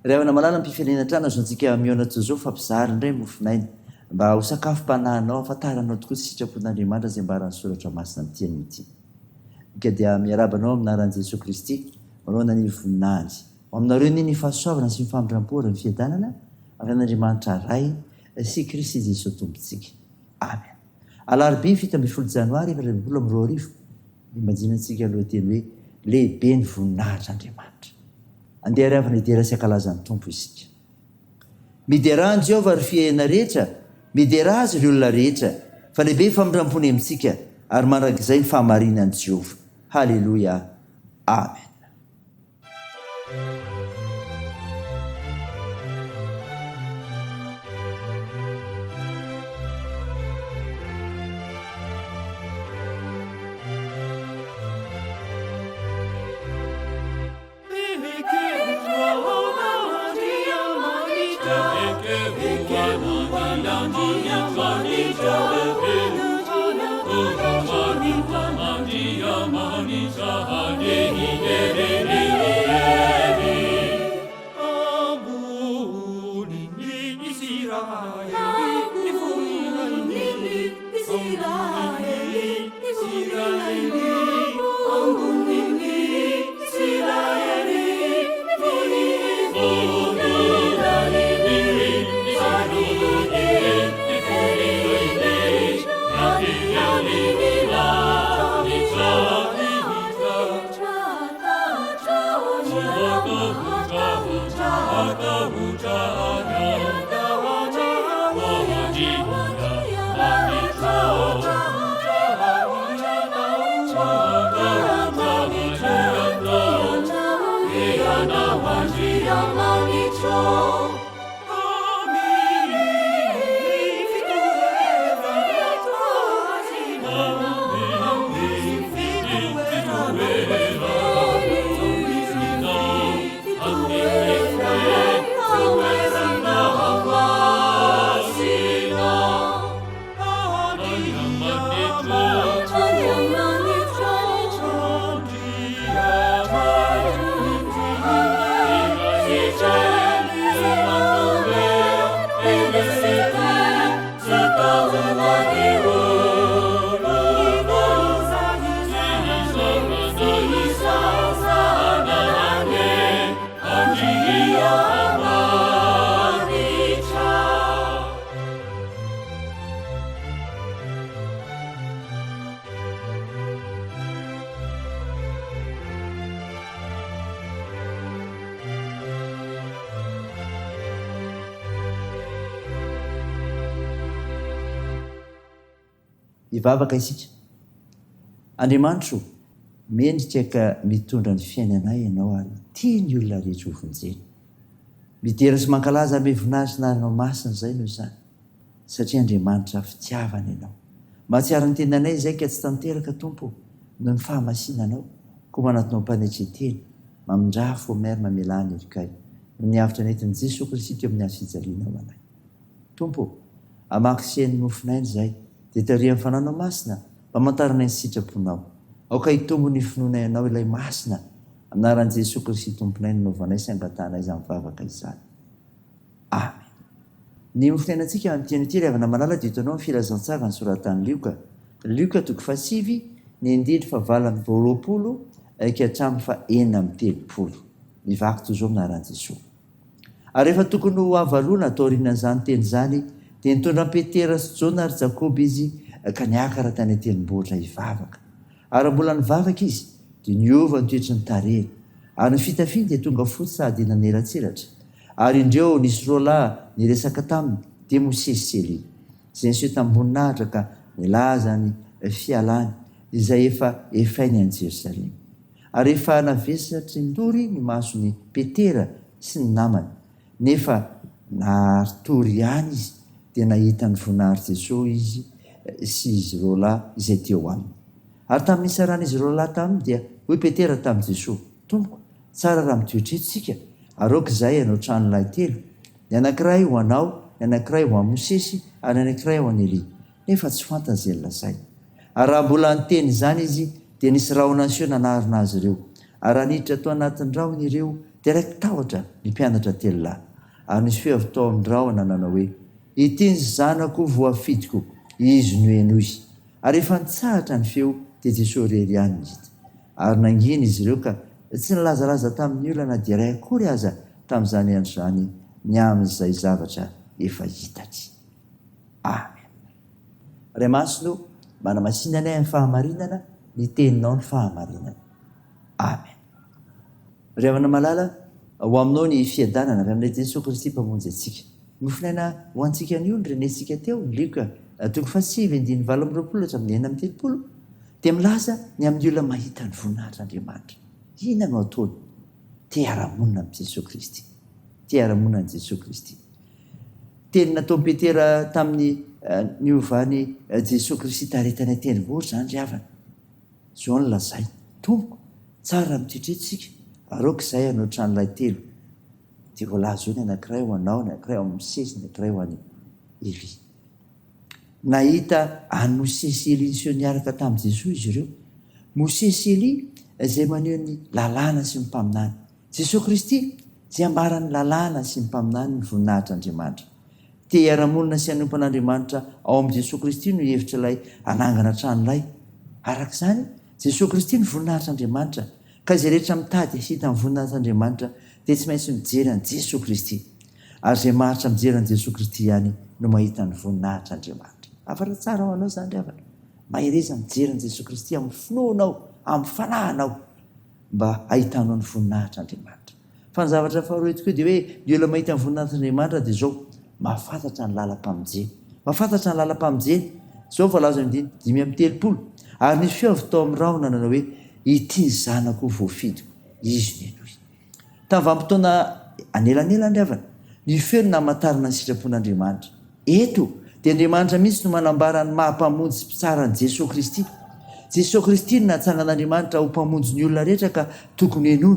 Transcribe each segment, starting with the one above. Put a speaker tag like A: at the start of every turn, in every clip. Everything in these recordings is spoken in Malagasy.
A: Rehavana malala mpifelenantrana zontsika mionatso zao fampizary indray mofinainy mba ho sakafom-panahinao afantaranao tokoa sitrapon'Andriamanitra izay mba rahan'ny soratra masina amin'ity ity. Ika dia miarabanao aminaran'i Jesosy Kristy manao ny voninahitsy. Aminareo ny fahasoavana sy ny famindram-poana ny fiadanana avy an'Andriamanitra ray sy Kristy Jesosy tompontsika. Amen. Alarobia 7 Janoary 2022 imajinantsika aloha teny hoe lehibe ny voninahitr'Andriamanitra. Andeha riavana idera sy ankalazan'ny tompo isika. Miderahan Jehovah ry fiaina rehetra, midera azy ry olona rehetra, fa lehibe famindram-pony amintsika ary mandrakizay ny fahamarinan'i Jehovah. Halleluia. Amen. Ivavaka isika. Andriamanitro, mendrika mitondra ny fiainanay ianao ary tia ny olona rehetra ho vonjeny. Midera sy mankalaza me voninahitra sy naranao masina izay noho izany. Satria Andriamanitra fitiavana ianao. Mahatsiaro ny tenanay izay ka tsy tanteraka Tompo noho ny fahamasinanao, koa manatonao mpanetreteny, mamindrafo omery mamelany erikay. Ny avitra nentin'i Jesosy Kristy teo amin'ny hazo-fijaliana ho anay. Tompo, amaky-seny mofinainy izay, dia taria amin'ny fananao masina, mamantarana ny sitraponao. Aoka hitombo ny finoana ianao ilay masina, aminaran'i Jesosy Kristy tomponay nanaovanay sy angatahana izany mivavaka izany. Amen. Ny mofinainantsika amin'ity ity riavana malala dia hitanao amin'ny filazantsara ny soratan'i Lioka. Lioka 5 ny 7:20 ka hatramin'ny 4:30. Mivako toy izao aminaran'i Jesosy. Ary rehefa tokony ho avaloana taorian'izany teny izany, dia nitondra Petera sy Jona ary Jakoba izy ka niakatra tany an-tendrombohitra hivavaka. Ary mbola nivavaka izy dia niova ny toetrany tarehiny. Ary ny fitafiny dia tonga fotsy sady nanerantseratra. Ary indreo nisy roalahy niresaka taminy dia Mosesy sy Elia. Izay niseho tambony-nahitra ka nilaza ny fialany izay efa efainy any Jerosalema. Ary efa navesatry ndory ny mason'ny Petera sy ny namany. Nefa nahatory ihany izy dia nahita ny voninahitry Jesosy izy sy izy roalahy izay teo aminy. Ary tamin'ny nisarana izy roalahy taminy dia hoy Petera tamin'i Jesosy, Tompoko, tsara raha mitoetreto sika, aroka izay hanao trano lahy telo. Ny anankiray ho anao, ny anankiray ho an'i Mosesy, ary ny anankiray ho an'i Elia. Nefa tsy fantany izay nolazainy. Ary raha mbola niteny izany izy dia nisy rahona anseho nanarina azy ireo. Ary aniditra tao anatin'ny rahona ireo dia raiky tahotra ny mpianatra telolahy ary nisy feavitao amin'ny rahona nanao hoe ity ny zanako voafidiko izy no enoy ary efa nitsahatra ny feo dia Jesosy rery ihany ny hita ary nangina izy ireo ka tsy nilazalaza tamin'ny olana dia ray akory aza tamin'izany andro izany ny amin'izay zavatra efa hitatra. Amen. Ray masino manamasinanay amin'ny fahamarinana ny teninao ny fahamarinana. Amen. Ry havana malala ho aminao ny fiadanana avy amin'ilay Jesosy Kristy mpamonjy antsika. Nofinaina ho antsika an'io ny renentsika teo ny lika 3:27-30 dia milaza ny amin'ny olona mahita ny voninahitr'Andriamanitra. Inona no ataony? Te-ara-monina amin'ny Jesosy Kristy. Te-ara-monina amin'ny Jesosy Kristy. Teny nataon'i Petera tamin'ny niovany Jesosy Kristy taretany tendrombohitra zany ry havana. Zao no lazay. Tompoko, tsara mititretsika. Aroka izay hanao tranolay telo. Dia voalaza eo ny anankiray ho anao, ny anankiray ho amin'ny Mosesy, ny anankiray ho an'i Eli. Nahita any Mosesy sy Eli niseo niaraka tamin'i Jesosy izy ireo. Mosesy sy Eli izay maneho ny lalàna sy ny mpaminany. Jesosy Kristy izay ambarany lalàna sy ny mpaminany ny voninahitr'Andriamanitra. Te-ara-monina sy hanompan'Andriamanitra ao amin'ny Jesosy Kristy no hevitra ilay anangana tranolay. Araka izany, Jesosy Kristy ny voninahitr'Andriamanitra. Ka izay rehetra mitady hita amin'ny voninahitr'Andriamanitra dia tsy maintsy mijery an'i Jesosy Kristy. Ary izay maharitra mijery an'i Jesosy Kristy ihany no mahita ny voninahitr'Andriamanitra. Afara tsara ho anao izany ry havana. Mahireza mijery an'i Jesosy Kristy amin'ny finoanao, amin'ny fanahinao mba ahitanao ny voninahitr'Andriamanitra. Fa ny zavatra faharoa tokoa dia hoe ny olona mahita ny voninahitr'Andriamanitra dia zao mahafantatra ny lalam-pamonjeny. Mahafantatra ny lalam-pamonjeny. Zao voalaza ny 5:30 ary nisy feo avy tao amin'ny rahona nanao hoe ity ny zanako voafidiko izy no enoy. Tamin'ny vanim-potoana anelanelany ry havana, ny feo no namantarana ny sitrapon'Andriamanitra. Eto dia Andriamanitra mihitsy no manambara ny mahampamonjy tsara ny Jesosy Kristy. Jesosy Kristy no natsangan'Andriamanitra ho mpamonjy ny olona rehetra ka tokony enoy.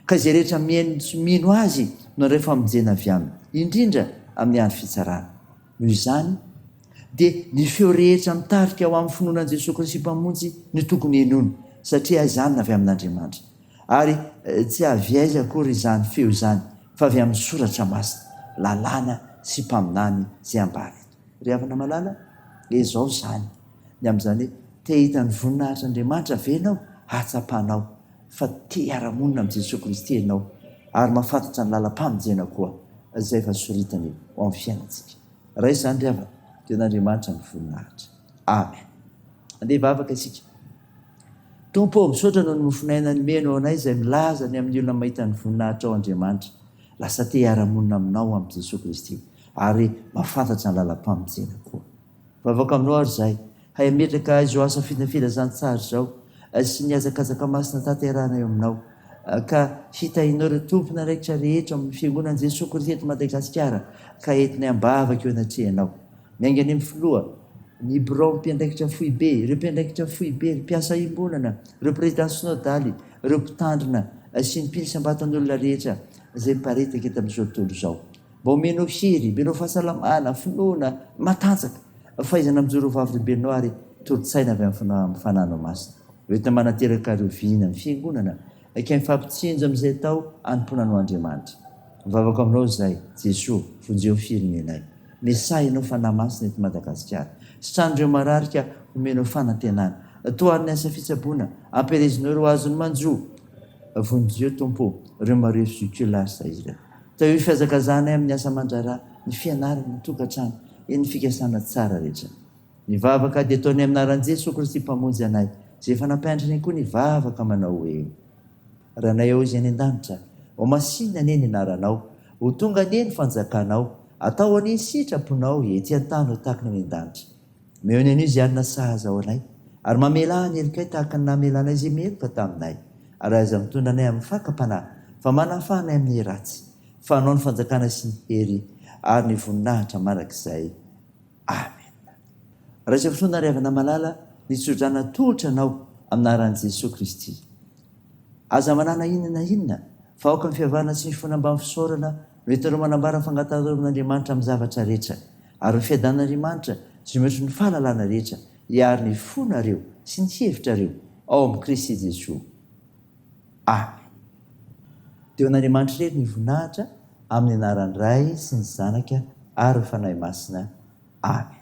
A: Ka izay rehetra mihaino sy mino azy no rehefa famonjena avy aminy, indrindra amin'ny andro fitsarana. Noho izany dia ny feo rehetra mitarika ao amin'ny finoanan' Jesosy Kristy mpamonjy no tokony enony satria izany avy amin'Andriamanitra. Ary tsy avy aiza akory izany feo izany fa avy amin'ny soratra masina, lalàna sy mpaminany izay ambara eto. Ry havana malala, izao izany. Ny amin'izany hoe te hita ny voninahitr'Andriamanitra ve ianao? Hatsapanao fa te-ara-monina amin'ny Jesosy Kristy ianao ary mahafantatra ny lalam-pamonjena koa izay efa soritany ao amin'ny fiainantsika. Raha izany ry havana, dia n'Andriamanitra ny voninahitra. Amen. Andeha hivavaka isika. Tompo, misaotra noho ny mofinaina ny meno anay izay milaza ny amin'ny olona mahita ny voninahitra ao Andriamanitra. Lasa te-ara-monina aminao amin'ny Jesosy Kristy ary mahafantatra ny lalam-pamonjena koa. Vavaka aminao ary izahay, hay ametraka izao asa filazantsara izao sy ny azakazaka masina tanterahana eo aminao ka hitahinao ireo tompona raikitra rehetra amin'ny fiangonan'i Jesosy Kristy eto Madagasikara ka entiny ambavaka eo anatrehanao. Miainga any amin'ny filoha, ny birao mpiandraikitra foibe, ireo mpiandraikitra foibe, mpiasa imbonana, ireo président synodaly, ireo mpitandrina sy ny mpinisam-batan'olona rehetra izay miparitaka eto amin'izao tontolo izao. Mba omenao hery, omenao fahasalamana, finoana, matanjaka, fahaizana mijoro vavy lehibenao ary toro-tsaina avy amin'ny fananao masina. Rehetra manateraka ireo vina amin'ny fiangonana, ka mifampitsinjo amin'izay tao anomponanao Andriamanitra. Mivavaka aminao izay, Jesosy, vonjeo firenenay. Mesay ianao fanahy masina eto Madagasikara. Sitran'ireo mararika omenao fanantenana. Toan'ny asa fitsaboana, ampirezinao ireo azony manjo. Vonjeo tompo, ireo mareo sikolasy izay. Tao io fihazakazanay amin'ny asa mandrara, ny fianarana, ny tokantrano, ny fikasana tsara rehetra. Nivavaka dia ataonay aminaran'i Jesosy Kristy mpamonjy anay, izay efa nampiandrany koa nivavaka manao hoe raha nay ao izy any an-danitra, ho masinina anie ny anaranao, ho tonga anie ny fanjakanao, atao anie ny sitraponao ety an-tany ho tahaka ny an-danitra. Meo ny anio izy anina sahaza ao anay, ary mamela ny elikay tahaka ny namelanay izay meloka taminay, ary aza mitondra anay amin'ny fakam-panahy, fa manafanay amin'ny ratsy, fa anao ny fanjakana sy ny hery ary ny voninahitra marak'izay. Amen. Raha izay fotoana ry havana malala, nitsodrana tolotra anao aminaran'i Jesosy Kristy. Aza manana inona fa aoka ny fihavana sy ny fonambany fisaorana no hitanao manambara ny fangatahana-taonan'Andriamanitra amin'ny zavatra rehetra ary ny fiadanan'Andriamanitra sy metry ny fahalalana rehetra hiary ny fonareo sy ny hevitrareo ao amin'ny Kristy Jesosy. Amen. teo an'Andriamanitra irery ny voninahitra amin'ny anaran'ny Ray sy ny Zanaka ary ny fanahy masina. Amen.